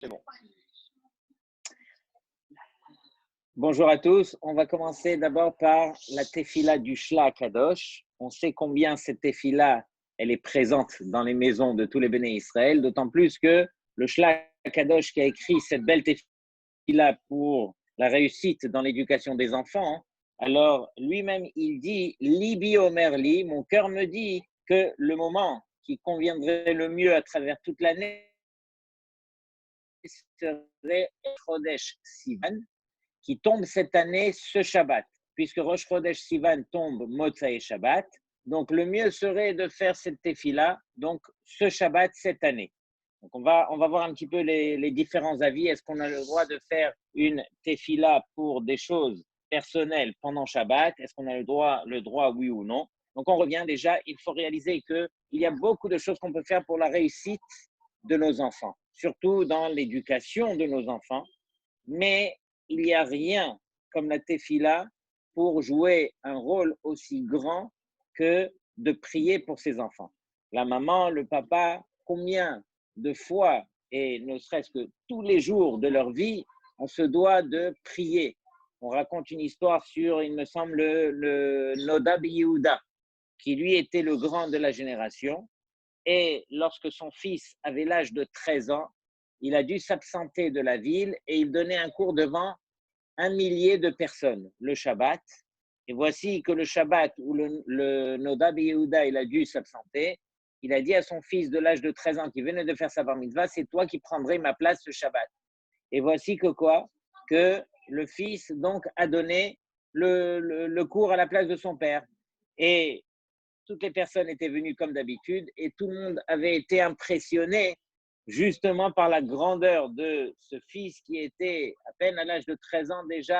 C'est bon. Bonjour à tous. On va commencer d'abord par la tefila du Shla Kadosh. On sait combien cette tefila, elle est présente dans les maisons de tous les béné Israël, d'autant plus que le Shla Kadosh qui a écrit cette belle tefila pour la réussite dans l'éducation des enfants, alors lui-même il dit « Libi omer li », mon cœur me dit que le moment qui conviendrait le mieux à travers toute l'année serait Chodesh Sivan, qui tombe cette année ce Shabbat, puisque Rosh Chodesh Sivan tombe Motzei Shabbat. Donc, le mieux serait de faire cette tefila, donc ce Shabbat cette année. Donc, on va voir un petit peu les différents avis. Est-ce qu'on a le droit de faire une tefila pour des choses personnelles pendant Shabbat? Est-ce qu'on a le droit, oui ou non? Donc, on revient déjà, il faut réaliser qu'il y a beaucoup de choses qu'on peut faire pour la réussite de nos enfants, surtout dans l'éducation de nos enfants. Mais il n'y a rien comme la tefila pour jouer un rôle aussi grand que de prier pour ses enfants. La maman, le papa, combien de fois, et ne serait-ce que tous les jours de leur vie, on se doit de prier. On raconte une histoire sur, il me semble, le Nodab Yehuda, qui lui était le grand de la génération. Et lorsque son fils avait l'âge de 13 ans, il a dû s'absenter de la ville et il donnait un cours devant 1 millier de personnes le Shabbat. Et voici que le Shabbat où le Nodab Yehuda il a dû s'absenter, il a dit à son fils de l'âge de 13 ans qui venait de faire sa bar mitzvah, c'est toi qui prendrais ma place ce Shabbat. Et voici que quoi? Que le fils donc a donné le cours à la place de son père. Et toutes les personnes étaient venues comme d'habitude et tout le monde avait été impressionné justement par la grandeur de ce fils qui était à peine à l'âge de 13 ans déjà,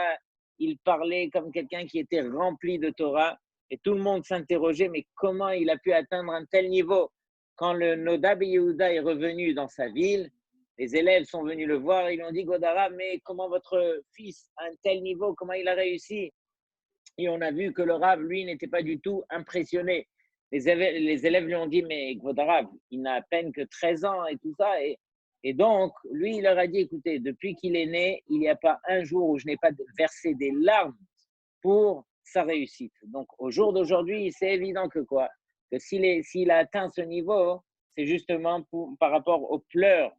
il parlait comme quelqu'un qui était rempli de Torah et tout le monde s'interrogeait mais comment il a pu atteindre un tel niveau? Quand le Nodab Yehuda est revenu dans sa ville, les élèves sont venus le voir et ils lui ont dit Godara, mais comment votre fils a un tel niveau, comment il a réussi? Et on a vu que le Rav, lui, n'était pas du tout impressionné. Les élèves lui ont dit, mais votre Rav, il n'a à peine que 13 ans et tout ça. Et donc, lui, il leur a dit, écoutez, depuis qu'il est né, il n'y a pas un jour où je n'ai pas versé des larmes pour sa réussite. Donc, au jour d'aujourd'hui, c'est évident que quoi? Que s'il a atteint ce niveau, c'est justement par rapport aux pleurs,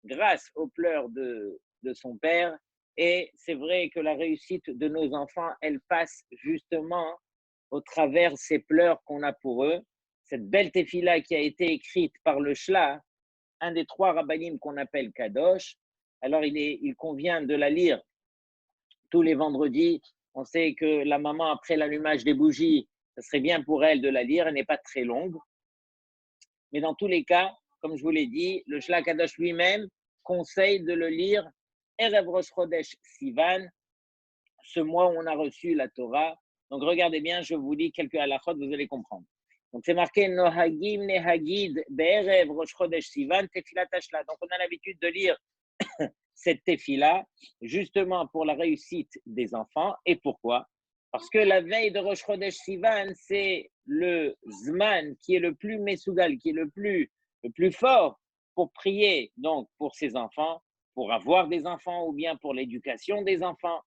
grâce aux pleurs de son père. Et c'est vrai que la réussite de nos enfants, elle passe justement au travers ces pleurs qu'on a pour eux. Cette belle tefila qui a été écrite par le Shla, un des 3 rabbinim qu'on appelle Kadosh. Alors, il convient de la lire tous les vendredis. On sait que la maman, après l'allumage des bougies, ce serait bien pour elle de la lire. Elle n'est pas très longue. Mais dans tous les cas, comme je vous l'ai dit, le Shla Kadosh lui-même conseille de le lire Erev Rosh Chodesh Sivan, ce mois où on a reçu la Torah. Donc regardez bien, je vous dis quelques halachot, vous allez comprendre. Donc c'est marqué Nohagim Nehagid Be'erev Rosh Chodesh Sivan Tefilat Hashla. Donc on a l'habitude de lire cette tefila justement pour la réussite des enfants. Et pourquoi? Parce que la veille de Rosh Chodesh Sivan, c'est le Zman qui est le plus mesougal, qui est le plus fort pour prier donc pour ses enfants, pour avoir des enfants ou bien pour l'éducation des enfants.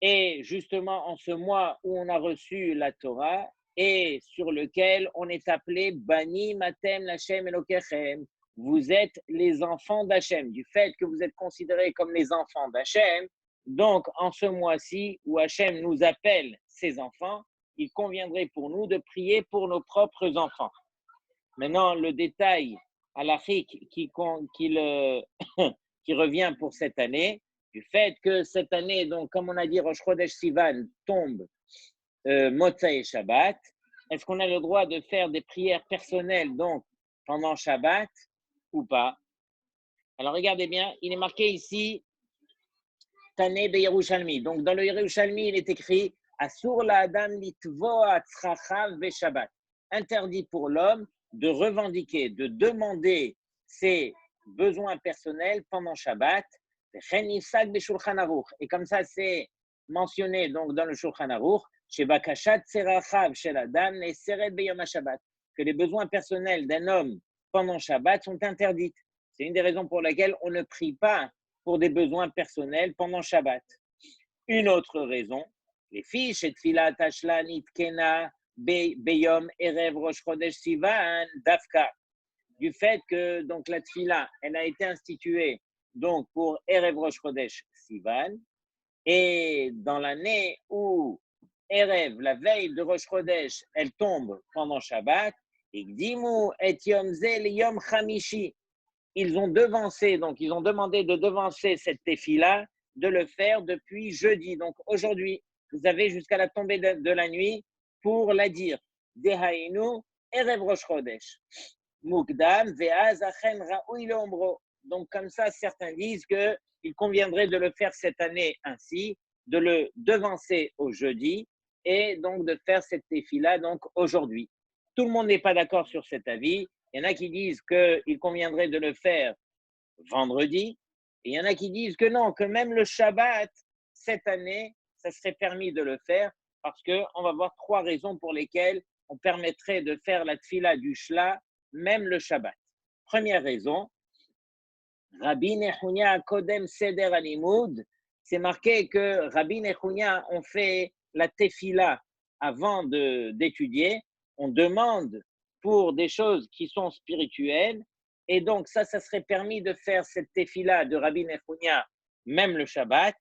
Et justement en ce mois où on a reçu la Torah et sur lequel on est appelé Bani Matem Lachem Elokechem. Vous êtes les enfants d'Hachem, du fait que vous êtes considérés comme les enfants d'Hachem. Donc, en ce mois-ci où Hachem nous appelle ses enfants, il conviendrait pour nous de prier pour nos propres enfants. Maintenant, le détail halachique qui revient pour cette année, du fait que cette année, donc, comme on a dit, Rosh Chodesh Sivan tombe Motzei Shabbat, est-ce qu'on a le droit de faire des prières personnelles donc pendant Shabbat ou pas? Alors regardez bien, il est marqué ici Tané be Yerushalmi. Donc dans le Yerushalmi, il est écrit Asur la Adam litvoa tzrachav ve Shabbat. Interdit pour l'homme de revendiquer, de demander ses besoins personnels pendant Shabbat. Et comme ça, c'est mentionné donc dans le Shulchan Aruch, que les besoins personnels d'un homme pendant Shabbat sont interdits. C'est une des raisons pour lesquelles on ne prie pas pour des besoins personnels pendant Shabbat. Une autre raison, les fiches et Tfilat Ashlanit Kena Beyom Erev Rosh Chodesh Sivan Dafka, du fait que donc la Tfila, elle a été instituée donc pour Erev Rosh Chodesh Sivan, et dans l'année où Erev, la veille de Rosh Chodesh, elle tombe pendant Shabbat, Igdimu et Yom Zel Yom Chamishi, ils ont devancé, donc ils ont demandé de devancer cette tefila, de le faire depuis jeudi. Donc aujourd'hui, vous avez jusqu'à la tombée de la nuit pour la dire. Dehainu Erev Rosh Chodesh. Mukdam ve'az achen ra'ui le'ombro. Donc comme ça, certains disent qu'il conviendrait de le faire cette année ainsi, de le devancer au jeudi et donc de faire cette tefila donc aujourd'hui. Tout le monde n'est pas d'accord sur cet avis. Il y en a qui disent qu'il conviendrait de le faire vendredi. Et il y en a qui disent que non, que même le Shabbat, cette année, ça serait permis de le faire parce qu'on va voir trois raisons pour lesquelles on permettrait de faire la tfila du Shla, même le Shabbat. Première raison, Rabbi Nechunya Kodem Seder Alimud, c'est marqué que Rabbi Nechunya ont fait la tefila avant d'étudier. On demande pour des choses qui sont spirituelles. Et donc, ça serait permis de faire cette tefila de Rabbi Nechunya, même le Shabbat,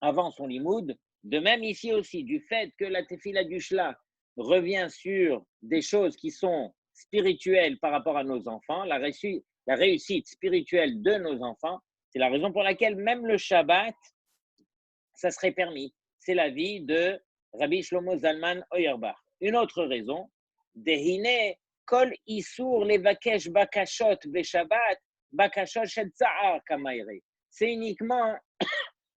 avant son limoud. De même ici aussi, du fait que la tefila du Shla revient sur des choses qui sont spirituelles par rapport à nos enfants, la réussite spirituelle de nos enfants, c'est la raison pour laquelle même le Shabbat, ça serait permis. C'est l'avis de Rabbi Shlomo Zalman Auerbach. Une autre raison, Dehine kol isur levakesh bakashot beshabbat bakashot shel tsa'ar kamaire. C'est uniquement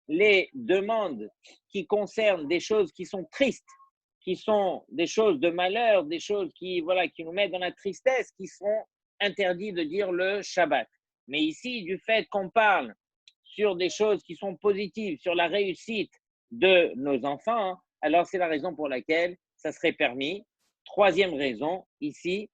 les demandes qui concernent des choses qui sont tristes, qui sont des choses de malheur, des choses qui nous mettent dans la tristesse, qui sont interdits de dire le Shabbat. Mais ici, du fait qu'on parle sur des choses qui sont positives, sur la réussite de nos enfants, alors c'est la raison pour laquelle ça serait permis. Troisième raison, ici,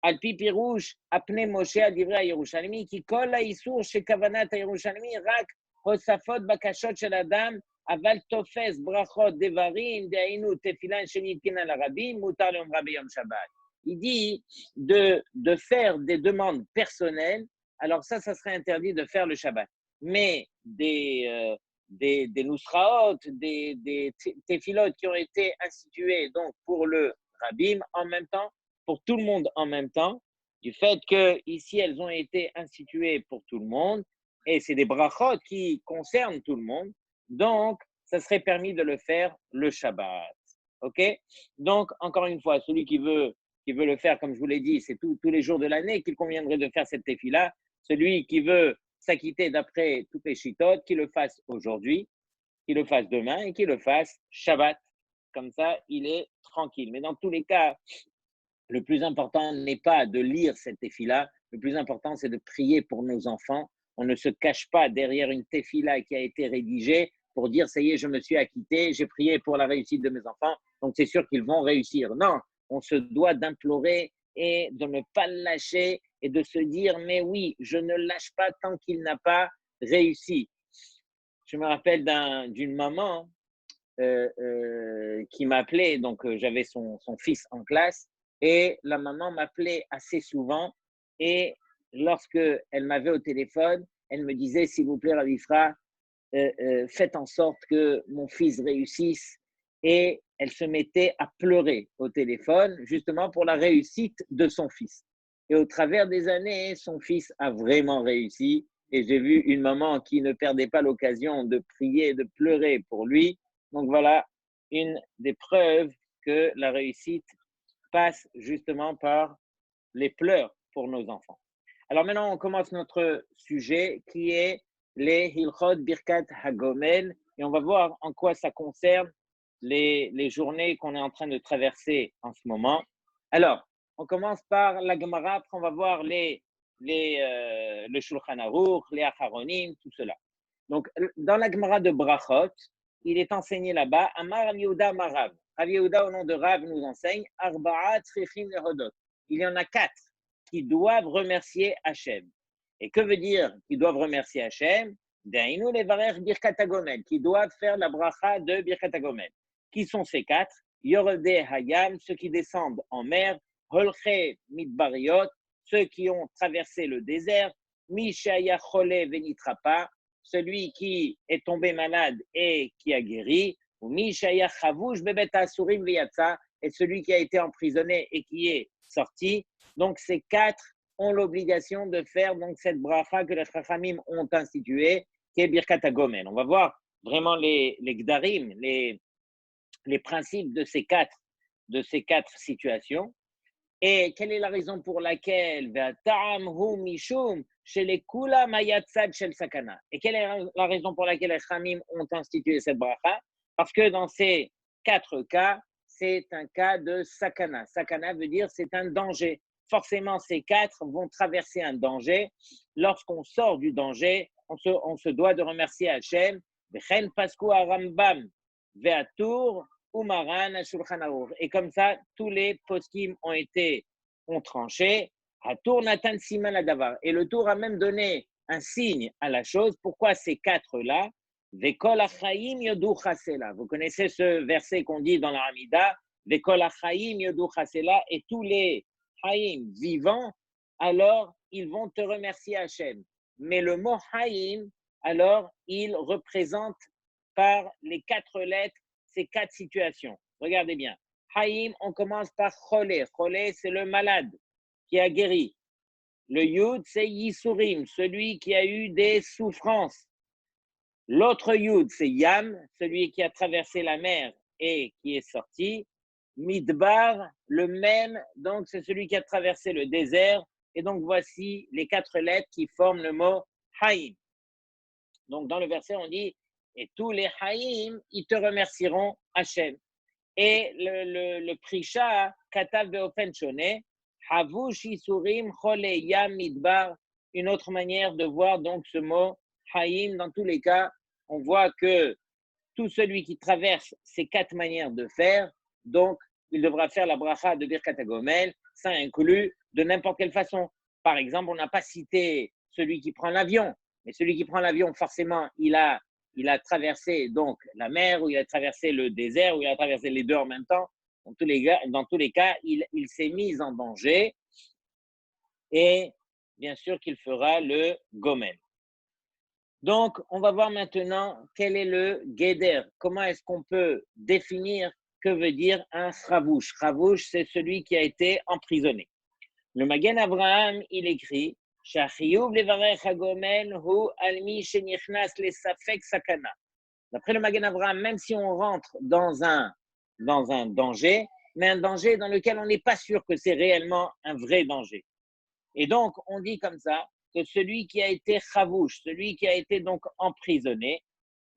Alpi Pirouche, Apne Moshe Adivra Yerushalmi, qui colle à Issour chez Kavanat Yerushalmi, Rak, Hosafot Bakashot Shel Adam, Aval Tofes, Brachot, Devarim, Deainu, Tefilan, Shenit Kenan Arabim, Mutar Yom Rabbi Yom Shabbat. Il dit de faire des demandes personnelles, alors ça serait interdit de faire le Shabbat. Mais des nusraot, des tefilotes qui ont été institués donc pour le rabbim en même temps, pour tout le monde en même temps, du fait que ici elles ont été instituées pour tout le monde, et c'est des brachot qui concernent tout le monde, donc ça serait permis de le faire le Shabbat. Ok? Donc encore une fois, celui qui veut le faire, comme je vous l'ai dit, c'est tous les jours de l'année qu'il conviendrait de faire cette tefila. Celui qui veut s'acquitter d'après toutes les chitotes, qu'il le fasse aujourd'hui, qu'il le fasse demain et qu'il le fasse Shabbat. Comme ça, il est tranquille. Mais dans tous les cas, le plus important n'est pas de lire cette tefila. Le plus important, c'est de prier pour nos enfants. On ne se cache pas derrière une tefila qui a été rédigée pour dire, ça y est, je me suis acquitté, j'ai prié pour la réussite de mes enfants, donc c'est sûr qu'ils vont réussir. Non, on se doit d'implorer et de ne pas le lâcher et de se dire, mais oui, je ne lâche pas tant qu'il n'a pas réussi. Je me rappelle d'une maman qui m'appelait, donc j'avais son fils en classe, et la maman m'appelait assez souvent, et lorsque elle m'avait au téléphone, elle me disait, s'il vous plaît, Ravifra, faites en sorte que mon fils réussisse, et elle se mettait à pleurer au téléphone, justement pour la réussite de son fils. Et au travers des années, son fils a vraiment réussi, et j'ai vu une maman qui ne perdait pas l'occasion de prier, de pleurer pour lui. Donc voilà une des preuves que la réussite passe justement par les pleurs pour nos enfants. Alors maintenant, on commence notre sujet qui est les Hilchot Birkat Hagomel, et on va voir en quoi ça concerne les journées qu'on est en train de traverser en ce moment. Alors, on commence par la Gemara, après on va voir le Shulchan Aruch, les Acharonim, tout cela. Donc, dans la Gemara de Brachot, il est enseigné là-bas, Amar Rav Yehuda Marav. Rav Yehuda, au nom de Rav, nous enseigne, Arba'a Tzrichim Lehodot. Il y en a 4 qui doivent remercier Hachem. Et que veut dire qu'ils doivent remercier Hachem? Dainu levarer birkat hagomel, qui doivent faire la bracha de birkat hagomel. Qui sont ces quatre? Yoredei hayam, ceux qui descendent en mer, holche midbariot, ceux qui ont traversé le désert, mishaya chole venitrapa, celui qui est tombé malade et qui a guéri, ou mishaya chavush bebet asurim veyatsa, et celui qui a été emprisonné et qui est sorti. Donc ces quatre ont l'obligation de faire donc cette bracha que les Chachamim ont instituée, qui est Birkat HaGomel. On va voir vraiment les gdarim, les principes de ces quatre situations. Et quelle est la raison pour laquelle et quelle est la raison pour laquelle les Chachamim ont institué cette bracha? Parce que dans ces quatre cas, c'est un cas de sakana. Sakana veut dire c'est un danger. Forcément, ces quatre vont traverser un danger. Lorsqu'on sort du danger, on se doit de remercier Hachem. V'chen pasku Rambam ve'atur umaran Shulchan Aruch. Et comme ça, tous les poskim ont tranché. Hatur natan siman adavar. Et le tour a même donné un signe à la chose. Pourquoi ces quatre-là? Vekol achaim yodu chasela. Vous connaissez ce verset qu'on dit dans la Hamida. Vekol achaim yodu chasela. Et tous les Haïm vivants, alors ils vont te remercier Hachem. Mais le mot Haïm, alors il représente par les quatre lettres ces quatre situations. Regardez bien. Haïm, on commence par Cholé. Cholé, c'est le malade qui a guéri. Le Yud, c'est Yisurim, celui qui a eu des souffrances. L'autre Yud, c'est Yam, celui qui a traversé la mer et qui est sorti. Midbar, le même, donc c'est celui qui a traversé le désert. Et donc voici les quatre lettres qui forment le mot Haïm. Donc dans le verset, on dit, et tous les Haïm, ils te remercieront Hachem. Et le Prisha, Katav Beofen Shone, Havush Isurim Chole Yam Midbar, une autre manière de voir donc ce mot Haïm. Dans tous les cas, on voit que tout celui qui traverse ces quatre manières de faire, donc il devra faire la bracha de Birkat HaGomel, ça inclut de n'importe quelle façon. Par exemple, on n'a pas cité celui qui prend l'avion, mais celui qui prend l'avion, forcément, il a traversé donc la mer, ou il a traversé le désert, ou il a traversé les deux en même temps. Dans tous les cas, il s'est mis en danger et bien sûr qu'il fera le Gomel. Donc, on va voir maintenant quel est le Geder. Comment est-ce qu'on peut définir que veut dire un Chavouche? Chavouche, c'est celui qui a été emprisonné. Le Magen Avraham, il écrit Shachiyuv levarech hagomel hu almi shenichnas lesafek sakana. D'après le Magen Avraham, même si on rentre dans un danger, mais un danger dans lequel on n'est pas sûr que c'est réellement un vrai danger. Et donc, on dit comme ça, que celui qui a été chavouche, celui qui a été donc emprisonné,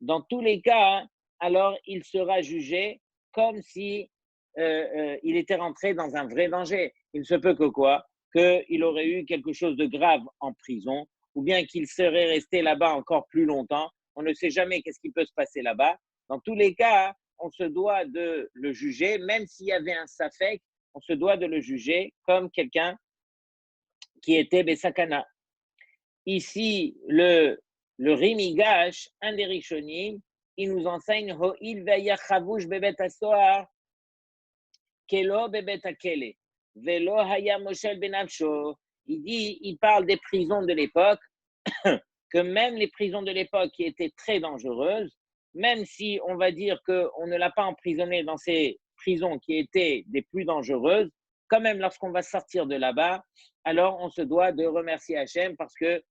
dans tous les cas, alors il sera jugé comme si il était rentré dans un vrai danger. Il ne se peut que quoi? Qu'il aurait eu quelque chose de grave en prison, ou bien qu'il serait resté là-bas encore plus longtemps. On ne sait jamais qu'est-ce qui peut se passer là-bas. Dans tous les cas, on se doit de le juger, même s'il y avait un safek, on se doit de le juger comme quelqu'un qui était Besakana. Ici, le Rimigash, un des Rishonim, il nous enseigne Ho'il ve'ya chavoush bebet hasoar kelo bebet hakele velo haya moshel benavsho. Il parle des prisons de l'époque, que même les prisons de l'époque qui étaient très dangereuses, même si on va dire qu'on ne l'a pas emprisonné dans ces prisons qui étaient des plus dangereuses, quand même lorsqu'on va sortir de là-bas, alors on se doit de remercier Hachem parce que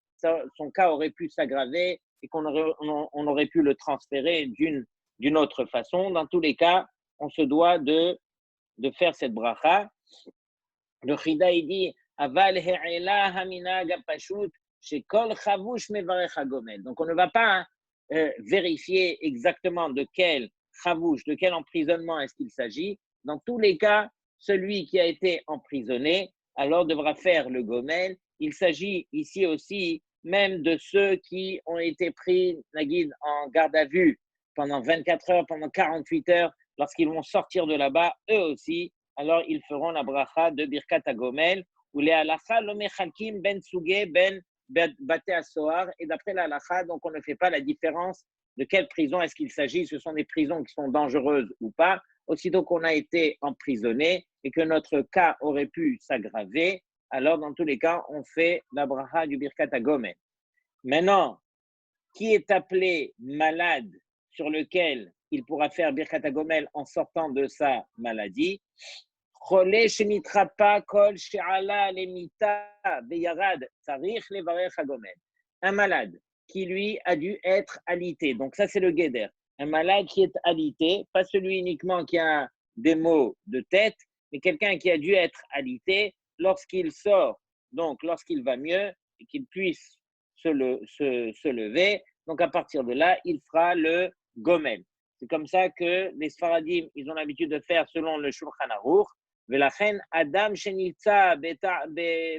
son cas aurait pu s'aggraver et qu'on aurait pu le transférer d'une autre façon. Dans tous les cas, on se doit de faire cette bracha. Le Chida, il dit Aval he'ela haminag pashut shekol chavush mevarech hagomel. Donc on ne va pas vérifier exactement de quel chavouche, de quel emprisonnement est-ce qu'il s'agit. Dans tous les cas, celui qui a été emprisonné, alors devra faire le gomel. Il s'agit ici aussi même de ceux qui ont été pris, Nagid, en garde à vue pendant 24 heures, pendant 48 heures, lorsqu'ils vont sortir de là-bas, eux aussi, alors ils feront la bracha de Birkat HaGomel, ou les halacha lo mechalkim ben suge ben Bate Assoar, et d'après la halakha, donc on ne fait pas la différence de quelle prison est-ce qu'il s'agit. Ce sont des prisons qui sont dangereuses ou pas. Aussitôt qu'on a été emprisonné et que notre cas aurait pu s'aggraver, alors dans tous les cas, on fait la bracha du Birkat HaGomen. Maintenant, qui est appelé malade sur lequel il pourra faire Birkat HaGomel en sortant de sa maladie? Un malade qui lui a dû être alité. Donc ça c'est le guéder. Un malade qui est alité, pas celui uniquement qui a des maux de tête, mais quelqu'un qui a dû être alité lorsqu'il sort, donc lorsqu'il va mieux et qu'il puisse se lever. Donc à partir de là, il fera le gomel. C'est comme ça que les Sfaradim, ils ont l'habitude de faire selon le Shulchan Aruch. ולכן אדם שנמצא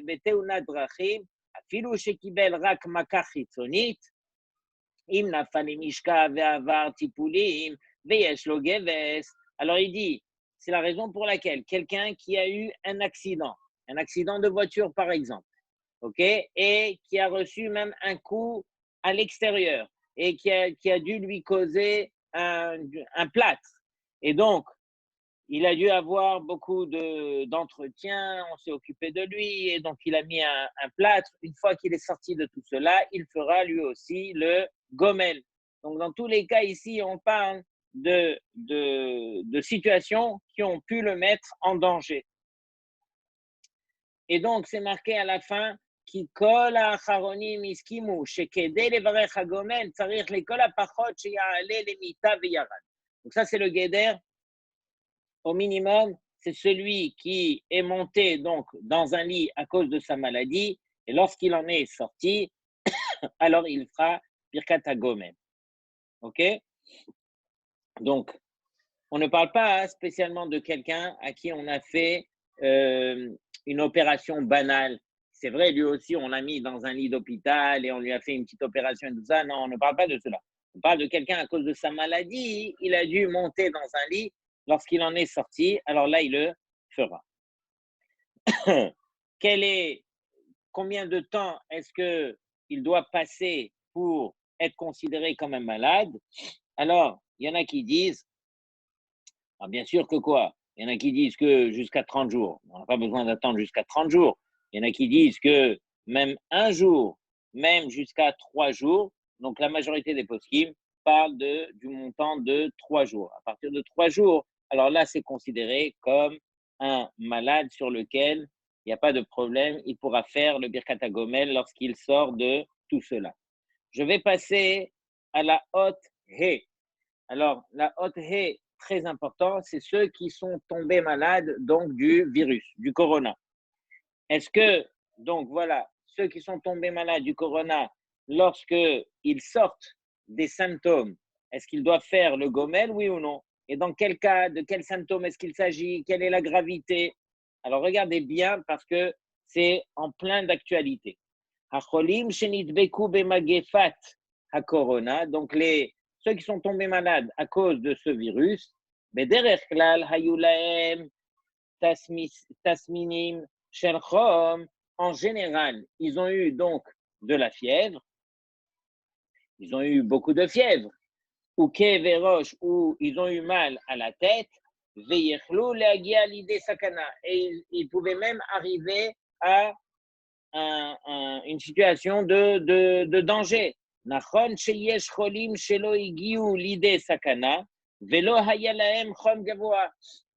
בתאונת דרכים, אפילו שקיבל רק מכה חיצונית, אם נפל למשכב ועבר טיפולים ויש לו גבס, alors il dit, c'est la raison pour laquelle quelqu'un qui a eu un accident de voiture par exemple, ok, et qui a reçu même un coup à l'extérieur et qui a dû lui causer un plâtre, et donc il a dû avoir beaucoup d'entretien, on s'est occupé de lui, et donc il a mis un plâtre. Une fois qu'il est sorti de tout cela, il fera lui aussi le gomel. Donc dans tous les cas ici, on parle de situations qui ont pu le mettre en danger. Et donc c'est marqué à la fin, כי כל האחרונים הסכימו שכדי לברך הגומל צריך לכל הפחות שיעלה למיטה וירד. Donc ça c'est le guéder. Au minimum, c'est celui qui est monté donc dans un lit à cause de sa maladie, et lorsqu'il en est sorti, alors il fera Birkat HaGomel. Ok? Donc, on ne parle pas spécialement de quelqu'un à qui on a fait une opération banale. C'est vrai, lui aussi, on l'a mis dans un lit d'hôpital et on lui a fait une petite opération et tout ça. Non, on ne parle pas de cela. On parle de quelqu'un à cause de sa maladie, il a dû monter dans un lit. Lorsqu'il en est sorti, alors là, il le fera. Combien de temps est-ce qu'il doit passer pour être considéré comme un malade? Alors, il y en a qui disent, bien sûr que quoi? Il y en a qui disent que jusqu'à 30 jours. On n'a pas besoin d'attendre jusqu'à 30 jours. Il y en a qui disent que même un jour, même jusqu'à 3 jours. Donc, la majorité des poskim parlent du montant de 3 jours. À partir de 3 jours, alors là, c'est considéré comme un malade sur lequel il n'y a pas de problème. Il pourra faire le Birkat HaGomel lorsqu'il sort de tout cela. Je vais passer à la haute He. Alors, la haute He, très important, c'est ceux qui sont tombés malades donc du virus, du corona. Est-ce que, donc voilà, ceux qui sont tombés malades du corona, lorsqu'ils sortent des symptômes, est-ce qu'ils doivent faire le gomel, oui ou non? Et dans quel cas, de quels symptômes est-ce qu'il s'agit? Quelle est la gravité? Alors regardez bien parce que c'est en plein d'actualité. Hacholim shenitbeku bemagefat hakorona, donc ceux qui sont tombés malades à cause de ce virus, bederech klal hayulaem tasminim shel chom, en général, ils ont eu donc de la fièvre, ils ont eu beaucoup de fièvre, ou keverosh, ou ils ont eu mal à la tête, veyechlu leagia l'idée sakana, et ils pouvaient même arriver à une situation de danger. Nachon sheyesh cholim shelo igiu l'idée sakana, velo haya lahem chom gavoa,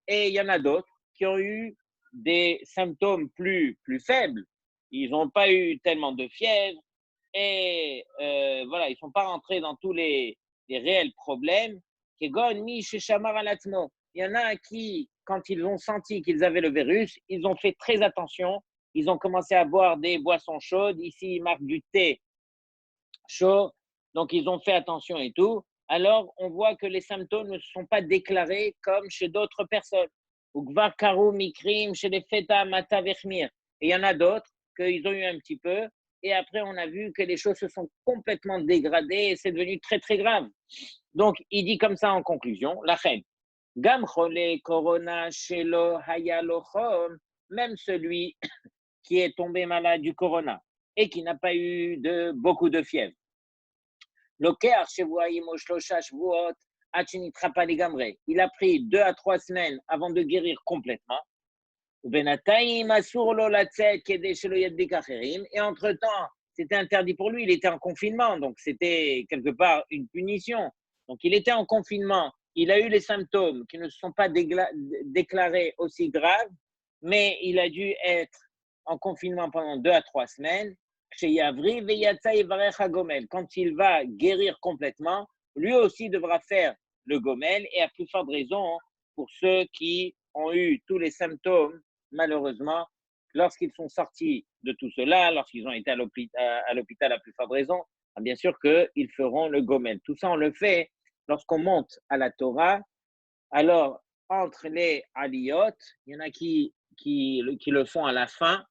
et il y en a d'autres qui ont eu des symptômes plus faibles. Ils n'ont pas eu tellement de fièvre et voilà, ils ne sont pas rentrés dans tous les réels problèmes. Il y en a qui, quand ils ont senti qu'ils avaient le virus, ils ont fait très attention. Ils ont commencé à boire des boissons chaudes. Ici, ils marquent du thé chaud. Donc, ils ont fait attention et tout. Alors, on voit que les symptômes ne sont pas déclarés comme chez d'autres personnes. Ou gvar karu mikrim chez les feta mata vechmir. Et il y en a d'autres qu'ils ont eu un petit peu. Et après, on a vu que les choses se sont complètement dégradées et c'est devenu très, très grave. Donc, il dit comme ça en conclusion, la reine. Gam chole corona shelo hayalochom, même celui qui est tombé malade du corona et qui n'a pas eu beaucoup de fièvre. Il a pris 2 à 3 semaines avant de guérir complètement. Et entre-temps, c'était interdit pour lui, il était en confinement, donc c'était quelque part une punition. Donc il était en confinement, il a eu les symptômes qui ne se sont pas déclarés aussi graves, mais il a dû être en confinement pendant 2 à 3 semaines. Quand il va guérir complètement, lui aussi devra faire le gomel, et à plus forte raison pour ceux qui ont eu tous les symptômes, malheureusement, lorsqu'ils sont sortis de tout cela, lorsqu'ils ont été à l'hôpital à plus forte raison, bien sûr qu'ils feront le gomel. Tout ça, on le fait lorsqu'on monte à la Torah. Alors, entre les aliyot, il y en a qui le font à la fin.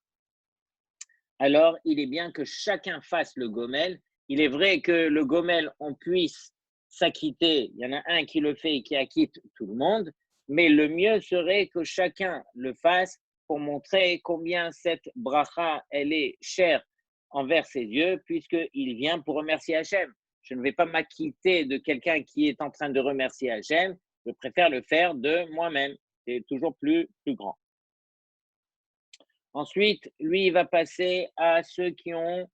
Alors, il est bien que chacun fasse le gomel. Il est vrai que le gomel, on puisse s'acquitter. Il y en a un qui le fait et qui acquitte tout le monde. Mais le mieux serait que chacun le fasse pour montrer combien cette bracha, elle est chère envers ses yeux, puisqu'il vient pour remercier Hachem. Je ne vais pas m'acquitter de quelqu'un qui est en train de remercier Hachem. Je préfère le faire de moi-même. C'est toujours plus grand. Ensuite, lui, il va passer à ceux qui ont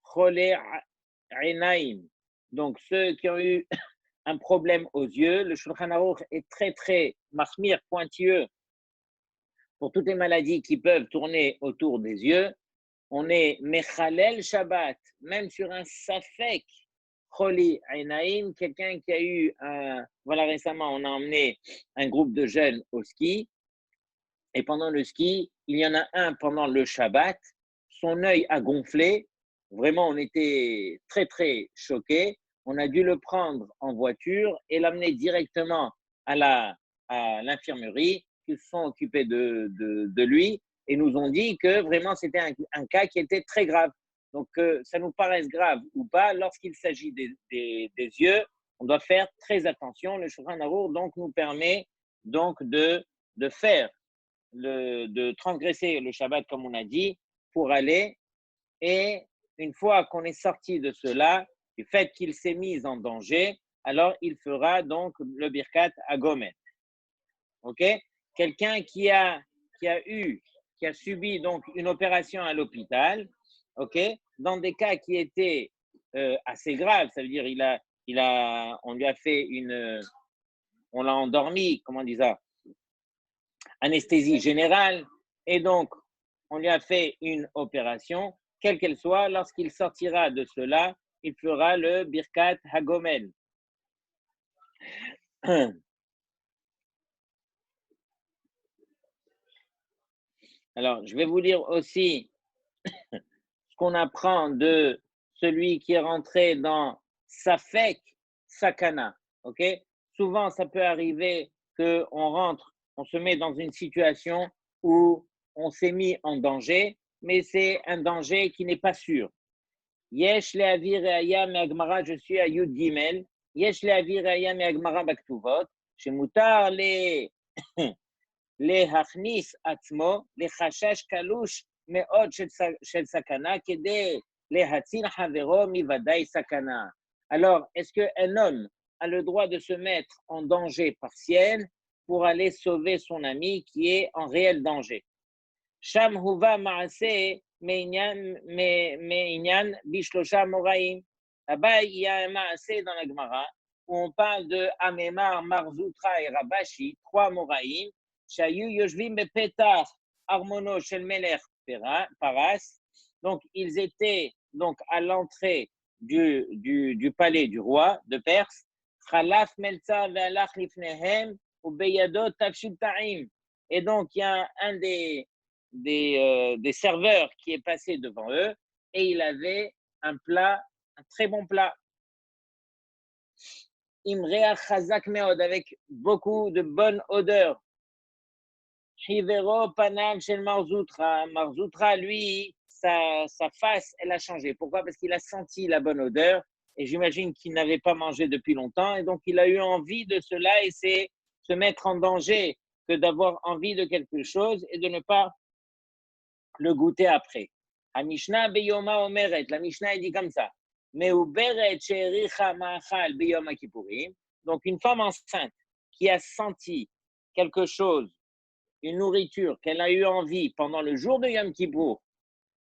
cholé einaim. Donc, ceux qui ont eu un problème aux yeux. Le Shulchan Aruch est très, très mahmir, pointilleux pour toutes les maladies qui peuvent tourner autour des yeux. On est mechalel Shabbat, même sur un safek choli einaim, quelqu'un qui a eu voilà, récemment, on a emmené un groupe de jeunes au ski. Et pendant le ski, il y en a un pendant le Shabbat, son œil a gonflé. Vraiment, on était très, très choqués. On a dû le prendre en voiture et l'amener directement à l'infirmerie, qui se sont occupés de lui et nous ont dit que vraiment, c'était un cas qui était très grave. Donc, que ça nous paraisse grave ou pas, lorsqu'il s'agit des yeux, on doit faire très attention. Le Shulchan Aruch donc nous permet donc de faire de transgresser le Shabbat, comme on a dit, pour aller. Et une fois qu'on est sorti de cela, du fait qu'il s'est mis en danger, alors il fera donc le Birkat à Gomer. OK? Quelqu'un qui a subi donc une opération à l'hôpital, OK? Dans des cas qui étaient assez graves, ça veut dire on lui a fait on l'a endormi, comment on dit ça? Anesthésie générale, et donc on lui a fait une opération, quelle qu'elle soit, lorsqu'il sortira de cela, il fera le Birkat Hagomel. Alors, je vais vous lire aussi ce qu'on apprend de celui qui est rentré dans Safek Sakana. Ok? Souvent, ça peut arriver qu'on rentre, on se met dans une situation où on s'est mis en danger, mais c'est un danger qui n'est pas sûr. Yesh le'avi re'aya me'agmara, je suis à Yud Gimel. Yesh le'avi re'aya me'agmara baktuvot, shemutar להכניס עצמו לחשש קלוש מאוד של סכנה כדי להציל חברו מוודאי סכנה. Alors, est-ce qu'un homme a le droit de se mettre en danger partiel pour aller sauver son ami qui est en réel danger? Sham huva ma'aseh me'inyan bishlosha moraim. Là-bas, il y a un ma'aseh dans la Gemara où on parle de Amemar, Marzoutra et Rabashi, 3 moraim. שהיו יושבים בפתח ארמונו של מלך פרס. Donc, ils étaient donc à l'entrée du palais du roi de Perse. חלף מלצר והלך לפניהם ובידו תבשיל טעים. Et donc, il y a un des serveurs qui est passé devant eux et il avait un plat, un très bon plat. Imrea chazak meod, avec beaucoup de bonne odeur. Hivero Panam chez Marzoutra. Marzoutra, lui, sa face, elle a changé. Pourquoi? Parce qu'il a senti la bonne odeur et j'imagine qu'il n'avait pas mangé depuis longtemps et donc il a eu envie de cela et c'est se mettre en danger que d'avoir envie de quelque chose et de ne pas le goûter après. Mishnah beyoma omeret, la Mishnah dit comme ça. Meuberet she'ericha ma'achal beyom kippourim. Donc une femme enceinte qui a senti quelque chose, une nourriture qu'elle a eu envie pendant le jour de Yom Kippour,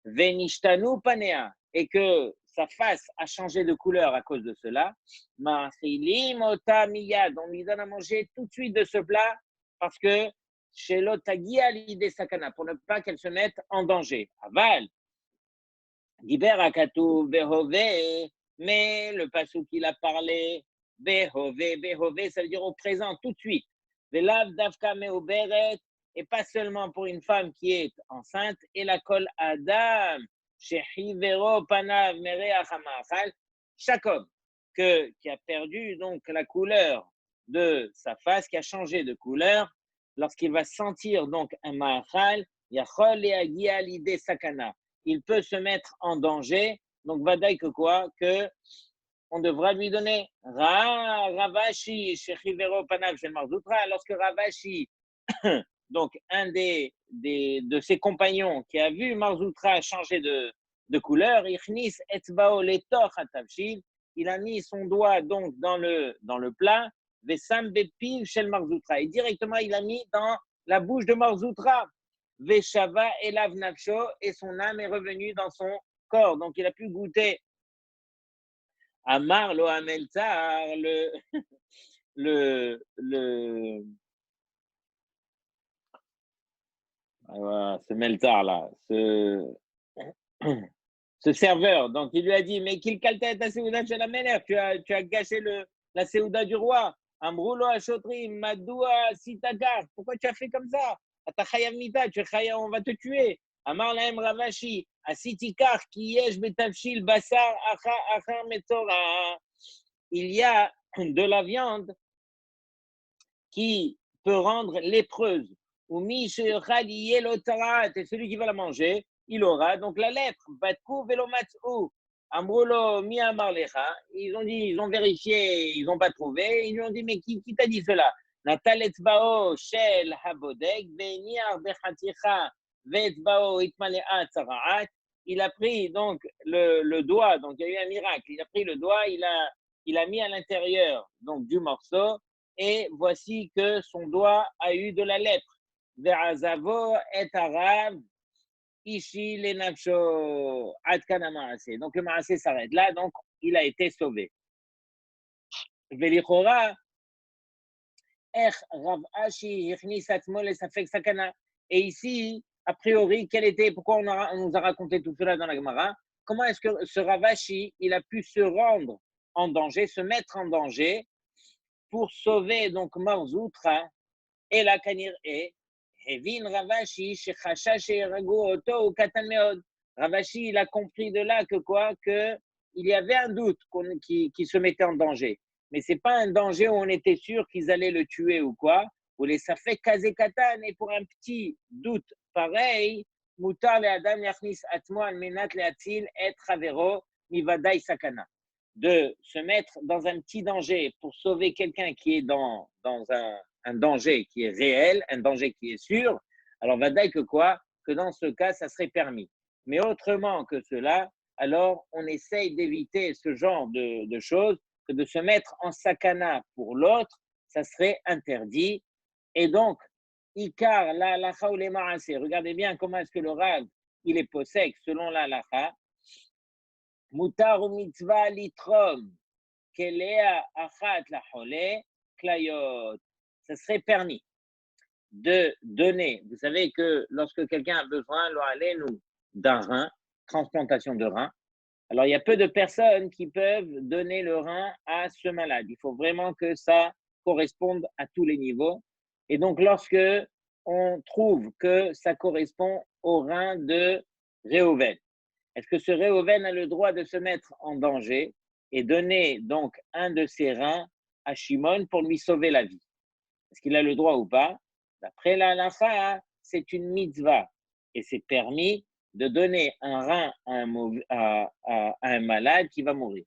venishtanu panea, et que sa face a changé de couleur à cause de cela, machilim ota miyad, on lui donne à manger tout de suite de ce plat parce que chez l'otagi à l'idée sakana, pour ne pas qu'elle se mette en danger. Aval, diber akatou behove, mais le passou qu'il a parlé, behove, ça veut dire au présent, tout de suite. Velav davka meuberet, et pas seulement pour une femme qui est enceinte, et la kol adam, shechivero panav mereach hamachal, chaque homme qui a perdu donc la couleur de sa face, qui a changé de couleur, lorsqu'il va sentir donc un ma'achal, yachol et agia l'idée sakana, il peut se mettre en danger, donc vadaï que quoi, que on devra lui donner Ravashi, shechivero panav shel marzoutra, lorsque Ravashi donc un de ses compagnons qui a vu Marzoutra changer de couleur, il a mis son doigt donc dans le plat, Vesam Bepiv Shel Marzoutra, et directement il a mis dans la bouche de Marzoutra, Veshava Elav Nafsho, et son âme est revenue dans son corps, donc il a pu goûter. Amar lo Ameltzar, le ce Meltar là, ce serveur, donc il lui a dit, mais qu'il kalta ta Seouda chez la Ménère, tu as gâché la Seouda du roi. Amroulo Ashotri, Madoua Sitakar, pourquoi tu as fait comme ça? Atachayav Mita, tu es chaya, on va te tuer. Amar Laem Ravashi, Asitikar, Kiyesh Betavshil, Basar, Achar Metzora. Il y a de la viande qui peut rendre lépreuse. Ou et celui qui va la manger, il aura donc la lèpre. Batkou velomatzou. Amrolo mi amarlecha. Ils ont vérifié, ils n'ont pas trouvé. Ils lui ont dit, mais qui t'a dit cela? Nataletzbao shel habodek beniar bechaticha vetzbao itmalea tzaraat. Il a pris donc le doigt, donc il y a eu un miracle. Il a pris le doigt, il a mis à l'intérieur donc du morceau, et voici que son doigt a eu de la lèpre. Ve'azavo et arav ishi le nafsho ad kana ma'aseh. Donc le ma'aseh s'arrête là, donc il a été sauvé. Velichora ech Rav Ashi ichnis atzmo le safek sakana. Et ici, a priori, pourquoi on nous a raconté tout cela dans la Gemara? Comment est-ce que ce Rav Ashi, il a pu se rendre en danger, se mettre en danger pour sauver donc Marzoutra et la Kanir et Hevin Ravashi shechacha sheragu oto ou katan meod. Ravashi, il a compris de là que quoi, que il y avait un doute qui se mettait en danger, mais c'est pas un danger où on était sûr qu'ils allaient le tuer ou quoi. Ou les safek kazé katan, et pour un petit doute pareil, mutar le adam yachnis atmo al menat le atzil et travero mivadai sakana, de se mettre dans un petit danger pour sauver quelqu'un qui est dans un danger qui est réel, un danger qui est sûr, alors va dire que quoi? Que dans ce cas, ça serait permis. Mais autrement que cela, alors on essaye d'éviter ce genre de choses, que de se mettre en sakana pour l'autre, ça serait interdit. Et donc, Ikar, la halacha ou les ma'aseh, regardez bien comment est-ce que le Rav, il est possède selon la halacha. Mutar ou mitzvah litrom, kelea achat la chole, klayot. Ça serait permis de donner. Vous savez que lorsque quelqu'un a besoin, d'un rein, transplantation de rein, alors il y a peu de personnes qui peuvent donner le rein à ce malade. Il faut vraiment que ça corresponde à tous les niveaux. Et donc, lorsque on trouve que ça correspond au rein de Réhouven, est-ce que ce Réhouven a le droit de se mettre en danger et donner donc un de ses reins à Shimon pour lui sauver la vie? Est-ce qu'il a le droit ou pas? D'après la halacha, c'est une mitzvah et c'est permis de donner un rein à un malade qui va mourir.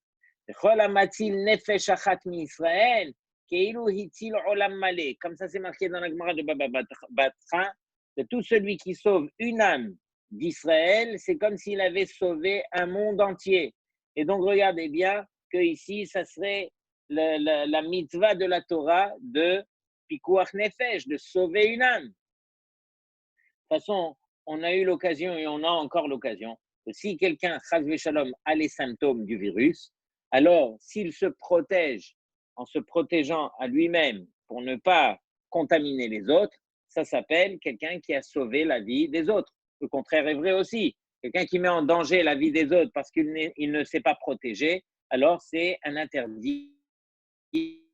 Comme ça, c'est marqué dans la Gemara de Baba Batra, que tout celui qui sauve une âme d'Israël, c'est comme s'il avait sauvé un monde entier. Et donc, regardez bien que ici, ça serait la mitzvah de la Torah de Pikuach Nefesh, de sauver une âme. De toute façon, on a eu l'occasion et on a encore l'occasion que si quelqu'un, chas v'shalom, a les symptômes du virus, alors s'il se protège en se protégeant à lui-même pour ne pas contaminer les autres, ça s'appelle quelqu'un qui a sauvé la vie des autres. Le contraire est vrai aussi. Quelqu'un qui met en danger la vie des autres parce qu'il ne s'est pas protégé, alors c'est un interdit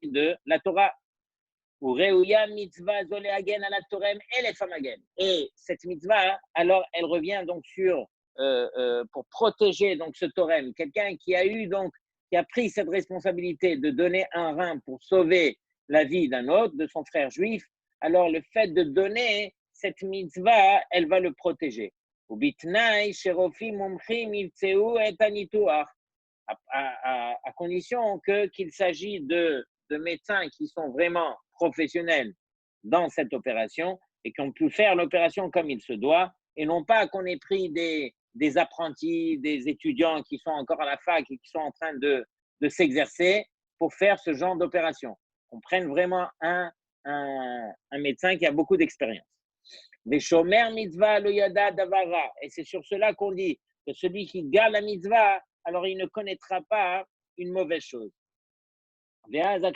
de la Torah. Et cette mitzvah, alors, elle revient donc sur, pour protéger donc ce torem, quelqu'un qui a eu donc, qui a pris cette responsabilité de donner un rein pour sauver la vie d'un autre, de son frère juif, alors le fait de donner cette mitzvah, elle va le protéger. À condition qu'il s'agit de médecins qui sont vraiment professionnels dans cette opération et qui ont pu faire l'opération comme il se doit, et non pas qu'on ait pris des apprentis, des étudiants qui sont encore à la fac et qui sont en train de s'exercer pour faire ce genre d'opération. On prenne vraiment un médecin qui a beaucoup d'expérience. Des shomer mitzvah lo yada davara. Et c'est sur cela qu'on dit que celui qui garde la mitzvah, alors il ne connaîtra pas une mauvaise chose. Et c'est là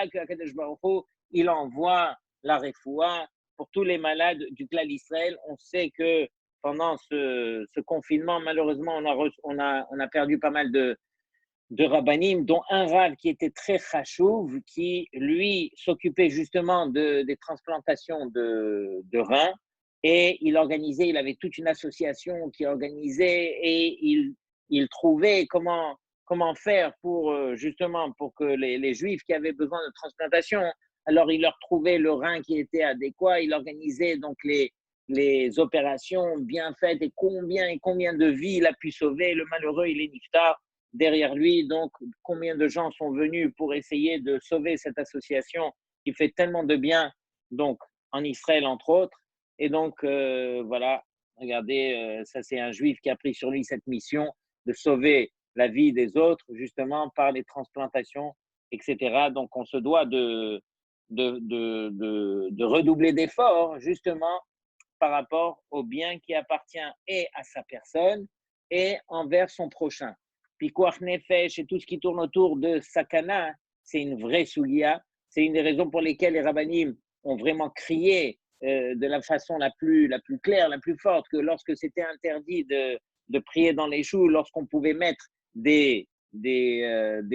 que Akadosh Baruch Hu, il envoie la refoua pour tous les malades du clan d'Israël. On sait que pendant ce confinement, malheureusement, on a perdu pas mal de rabbanim, dont un rav qui était très chachouv, qui, lui, s'occupait justement des transplantations de reins. Et il avait toute une association qui organisait et il trouvait comment faire pour justement pour que les juifs qui avaient besoin de transplantation, alors il leur trouvait le rein qui était adéquat, il organisait donc les opérations bien faites et combien de vies il a pu sauver. Le malheureux, il est niftar derrière lui, donc combien de gens sont venus pour essayer de sauver cette association qui fait tellement de bien, donc en Israël entre autres. Et donc voilà, regardez, ça c'est un juif qui a pris sur lui cette mission de sauver la vie des autres, justement par les transplantations, etc. Donc on se doit de redoubler d'efforts, justement, par rapport au bien qui appartient et à sa personne et envers son prochain. Pikuach Nefesh et tout ce qui tourne autour de Sakana, c'est une vraie soulia. C'est une des raisons pour lesquelles les rabbinim ont vraiment crié de la façon la plus claire, la plus forte, que lorsque c'était interdit de prier dans les choux, lorsqu'on pouvait mettre des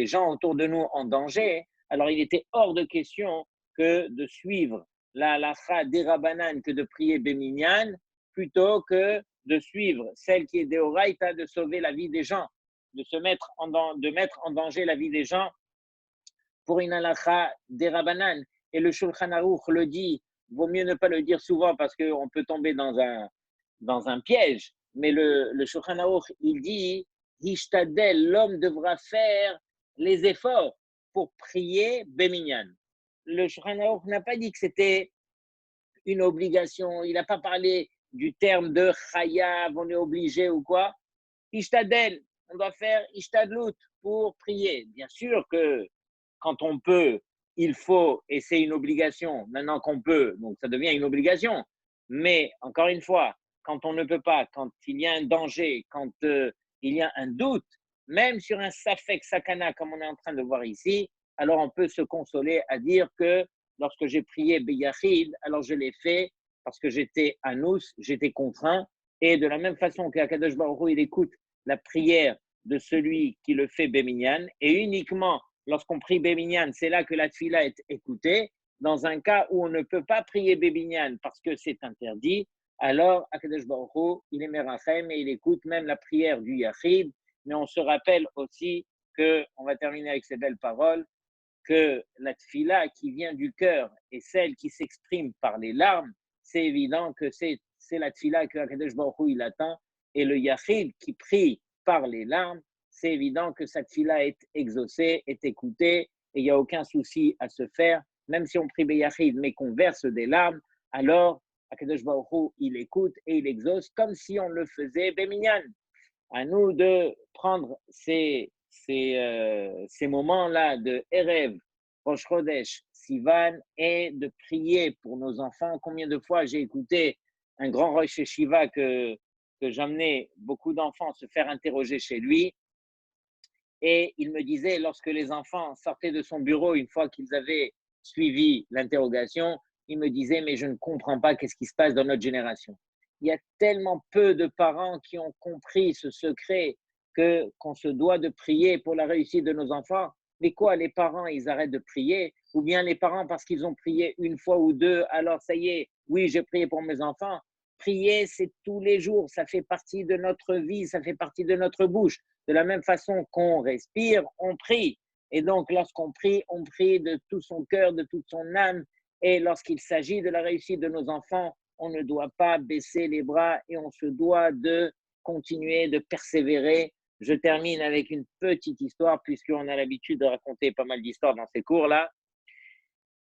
gens autour de nous en danger, alors il était hors de question que de suivre la halakha des rabbanan, que de prier Béminyan, plutôt que de suivre celle qui est d'Oraïta, de sauver la vie des gens, de mettre en danger la vie des gens pour une halakha des rabbanan. Et le Shulchan Aruch le dit, vaut mieux ne pas le dire souvent parce qu'on peut tomber dans un piège, mais le Shulchan Aruch, il dit, Hishtadel, l'homme devra faire les efforts pour prier Béminyan. Le Shulchan Aruch n'a pas dit que c'était une obligation, il n'a pas parlé du terme de chayav, on est obligé ou quoi. Ishtadel, on doit faire ishtadlut pour prier. Bien sûr que quand on peut, il faut, et c'est une obligation, maintenant qu'on peut, donc ça devient une obligation. Mais encore une fois, quand on ne peut pas, quand il y a un danger, quand il y a un doute, même sur un safek sakana comme on est en train de voir ici, alors on peut se consoler à dire que lorsque j'ai prié Beyachid, alors je l'ai fait parce que j'étais anous, j'étais contraint, et de la même façon qu'Akadosh Baruch Hu, il écoute la prière de celui qui le fait Béminyan, et uniquement lorsqu'on prie Béminyan, c'est là que la tfila est écoutée. Dans un cas où on ne peut pas prier Béminyan parce que c'est interdit, alors Akadosh Baruch Hu, il est merachem et il écoute même la prière du Yachid. Mais on se rappelle aussi que, on va terminer avec ces belles paroles, que la tfila qui vient du cœur et celle qui s'exprime par les larmes, c'est évident que c'est la tfila que Akadosh Baruch Hu, il attend. Et le Yachid qui prie par les larmes, c'est évident que sa tfila est exaucée, est écoutée, et il n'y a aucun souci à se faire. Même si on prie Beyachid, mais qu'on verse des larmes, alors Akadosh Baruch Hu, il écoute et il exauce comme si on le faisait Beminyan. À nous de prendre ces moments-là de Erev, Rosh Chodesh, Sivan et de prier pour nos enfants. Combien de fois j'ai écouté un grand Rosh Yeshiva que j'amenais beaucoup d'enfants se faire interroger chez lui. Et il me disait, lorsque les enfants sortaient de son bureau, une fois qu'ils avaient suivi l'interrogation, il me disait, mais je ne comprends pas qu'est-ce qui se passe dans notre génération. Il y a tellement peu de parents qui ont compris ce secret qu'on se doit de prier pour la réussite de nos enfants. Mais quoi, les parents, ils arrêtent de prier? Ou bien les parents, parce qu'ils ont prié une fois ou deux, alors ça y est, oui, j'ai prié pour mes enfants. Prier, c'est tous les jours, ça fait partie de notre vie, ça fait partie de notre bouche. De la même façon qu'on respire, on prie. Et donc, lorsqu'on prie, on prie de tout son cœur, de toute son âme. Et lorsqu'il s'agit de la réussite de nos enfants, on ne doit pas baisser les bras et on se doit de continuer, de persévérer. Je termine avec une petite histoire, puisqu'on a l'habitude de raconter pas mal d'histoires dans ces cours-là.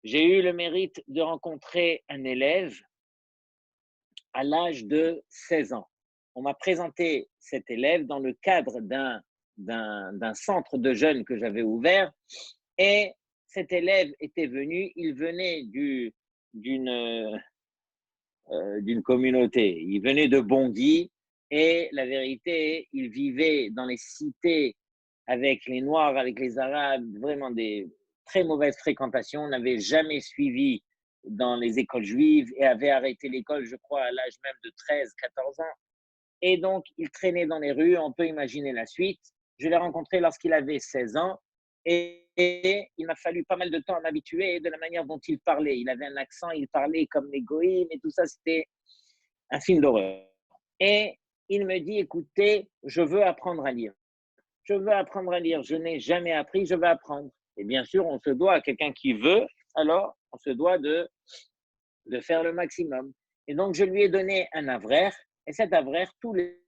J'ai eu le mérite de rencontrer un élève à l'âge de 16 ans. On m'a présenté cet élève dans le cadre d'un centre de jeunes que j'avais ouvert et cet élève était venu, il venait d'une communauté, il venait de Bondy et la vérité, il vivait dans les cités avec les Noirs, avec les Arabes, vraiment des très mauvaises fréquentations, on n'avait jamais suivi dans les écoles juives et avait arrêté l'école, je crois, à l'âge même de 13, 14 ans. Et donc, il traînait dans les rues, on peut imaginer la suite. Je l'ai rencontré lorsqu'il avait 16 ans et il m'a fallu pas mal de temps à m'habituer de la manière dont il parlait. Il avait un accent, il parlait comme les goïms et tout ça, c'était un film d'horreur. Et il me dit, écoutez, je veux apprendre à lire. Je veux apprendre à lire. Je n'ai jamais appris, je veux apprendre. Et bien sûr, on se doit à quelqu'un qui veut, alors on se doit de faire le maximum. Et donc, je lui ai donné un avraire, et cet avraire, tous les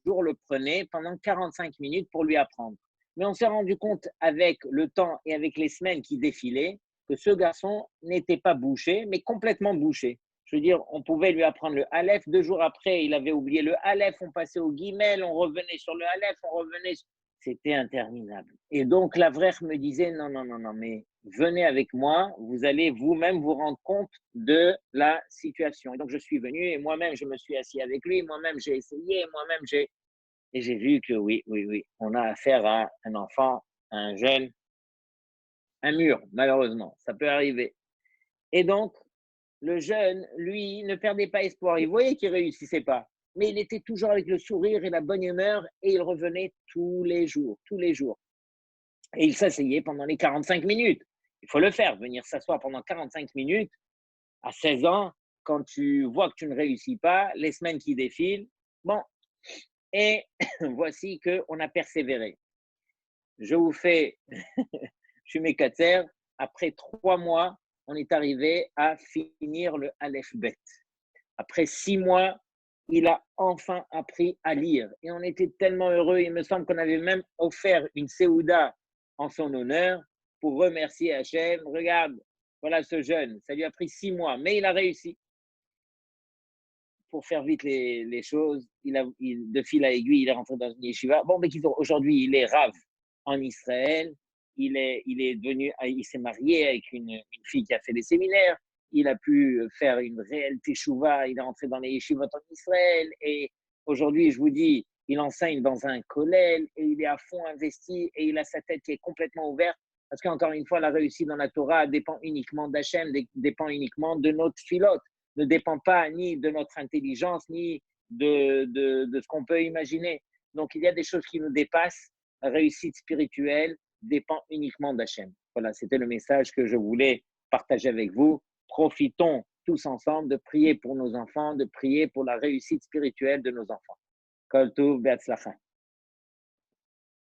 jours, le prenait pendant 45 minutes pour lui apprendre. Mais on s'est rendu compte avec le temps et avec les semaines qui défilaient que ce garçon n'était pas bouché, mais complètement bouché. Je veux dire, on pouvait lui apprendre le Aleph, 2 jours après, il avait oublié le Aleph, on passait au guimel, on revenait sur le Aleph, on revenait. C'était interminable. Et donc, l'avraire me disait, non, non, non, non, mais venez avec moi, vous allez vous-même vous rendre compte de la situation. Et donc, je suis venu et moi-même, je me suis assis avec lui, moi-même, j'ai essayé, moi-même, et j'ai vu que oui, oui, oui, on a affaire à un enfant, à un jeune, un mur, malheureusement, ça peut arriver. Et donc, le jeune, lui, ne perdait pas espoir. Il voyait qu'il ne réussissait pas. Mais il était toujours avec le sourire et la bonne humeur et il revenait tous les jours, tous les jours. Et il s'asseyait pendant les 45 minutes. Il faut le faire, venir s'asseoir pendant 45 minutes à 16 ans, quand tu vois que tu ne réussis pas, les semaines qui défilent. Bon, et voici qu'on a persévéré. Je vous fais, je suis mécataire, après 3 mois, on est arrivé à finir le Aleph Bet. Après 6 mois, il a enfin appris à lire. Et on était tellement heureux. Il me semble qu'on avait même offert une Séouda en son honneur pour remercier Hachem. Regarde, voilà ce jeune. Ça lui a pris 6 mois, mais il a réussi. Pour faire vite les choses, de fil à aiguille, il est rentré dans une yeshiva. Bon, mais aujourd'hui, il est Rav en Israël. Il s'est marié avec une fille qui a fait des séminaires. Il a pu faire une réelle teshuva. Il est rentré dans les yeshivot en Israël. Et aujourd'hui, je vous dis, il enseigne dans un kollel et il est à fond investi et il a sa tête qui est complètement ouverte. Parce qu'encore une fois, la réussite dans la Torah dépend uniquement d'Hachem, dépend uniquement de notre filote, ne dépend pas ni de notre intelligence, ni de ce qu'on peut imaginer. Donc, il y a des choses qui nous dépassent. La réussite spirituelle dépend uniquement d'Hachem. Voilà, c'était le message que je voulais partager avec vous. Profitons tous ensemble de prier pour nos enfants, de prier pour la réussite spirituelle de nos enfants. Kol Tov, Be'atzlacha.